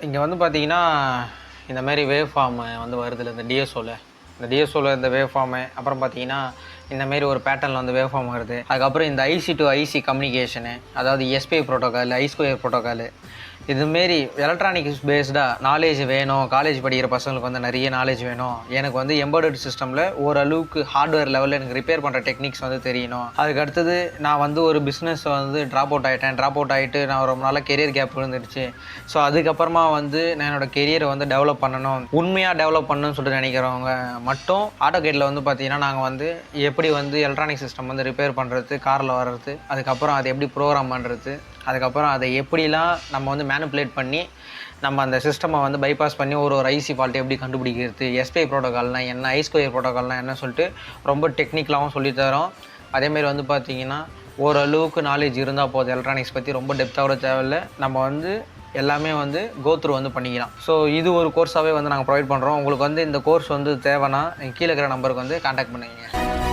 இங்கே வந்து பார்த்தீங்கன்னா, இந்த மாரி வேவ் ஃபார்மு வந்து வருதுல்ல இந்த டிஎஸ்ஓவில். இந்த டிஎஸ்ஓவில் இந்த வேவ் ஃபார்மு, அப்புறம் பார்த்தீங்கன்னா, இந்த மாரி ஒரு பேட்டர்னில் வந்து வேவ் ஃபார்ம் வருது. அதுக்கப்புறம் இந்த ஐசி டு ஐசி கம்யூனிகேஷனு, அதாவது எஸ்பிஐ ப்ரோட்டோக்கால், ஐ ஸ்கொயர் ப்ரோட்டோக்காலு, இதுமாரி எலக்ட்ரானிக்ஸ் பேஸ்டாக நாலேஜ் வேணும். காலேஜ் படிக்கிற பசங்களுக்கு வந்து நிறைய நாலேஜ் வேணும். எனக்கு வந்து எம்பெடட் சிஸ்டமில் ஓரளவுக்கு ஹார்ட்வேர் லெவலில் எனக்கு ரிப்பேர் பண்ணுற டெக்னிக்ஸ் வந்து தெரியணும். அதுக்கு அடுத்தது நான் வந்து ஒரு பிஸ்னஸை வந்து ட்ராப் அவுட் ஆகிட்டு நான் ரொம்ப நாளாக கெரியர் கேப் விழுந்துடுச்சு. ஸோ அதுக்கப்புறமா வந்து நான் என்னோடய கெரியரை வந்து டெவலப் பண்ணணும், உண்மையாக டெவலப் பண்ணணும்னு சொல்லிட்டு நினைக்கிறவங்க மட்டும் ஆட்டோகேட்டில் வந்து பார்த்தீங்கன்னா, நாங்கள் வந்து எப்படி வந்து எலக்ட்ரானிக் சிஸ்டம் வந்து ரிப்பேர் பண்ணுறது, காரில் வர்றது, அதுக்கப்புறம் அதை எப்படி ப்ரோக்ராம் பண்ணுறது, அதுக்கப்புறம் அதை எப்படிலாம் நம்ம வந்து மேனிப்புலேட் பண்ணி நம்ம அந்த சிஸ்டமை வந்து பைபாஸ் பண்ணி ஒரு ஐசி ஃபால்ட்டை எப்படி கண்டுபிடிக்கிறது, எஸ்பிஐ ப்ரோட்டோக்கால்னால் என்ன, ஐ ஸ்கொயர் ப்ரோட்டோக்கால்னால் என்ன சொல்லிட்டு ரொம்ப டெக்னிக்கலாகவும் சொல்லித்தரோம். அதேமாரி வந்து பார்த்திங்கன்னா ஓரளவுக்கு நாலேஜ் இருந்தால் போதும். எலக்ட்ரானிக்ஸ் பற்றி ரொம்ப டெப்த்தாக தேவையில்லை. நம்ம வந்து எல்லாமே வந்து கோத்ரூ வந்து பண்ணிக்கலாம். ஸோ இது ஒரு கோர்ஸாகவே வந்து நாங்கள் ப்ரொவைட் பண்ணுறோம். உங்களுக்கு வந்து இந்த கோர்ஸ் வந்து தேவைன்னா கீழே இருக்கிற நம்பருக்கு வந்து கான்டாக்ட் பண்ணுவீங்க.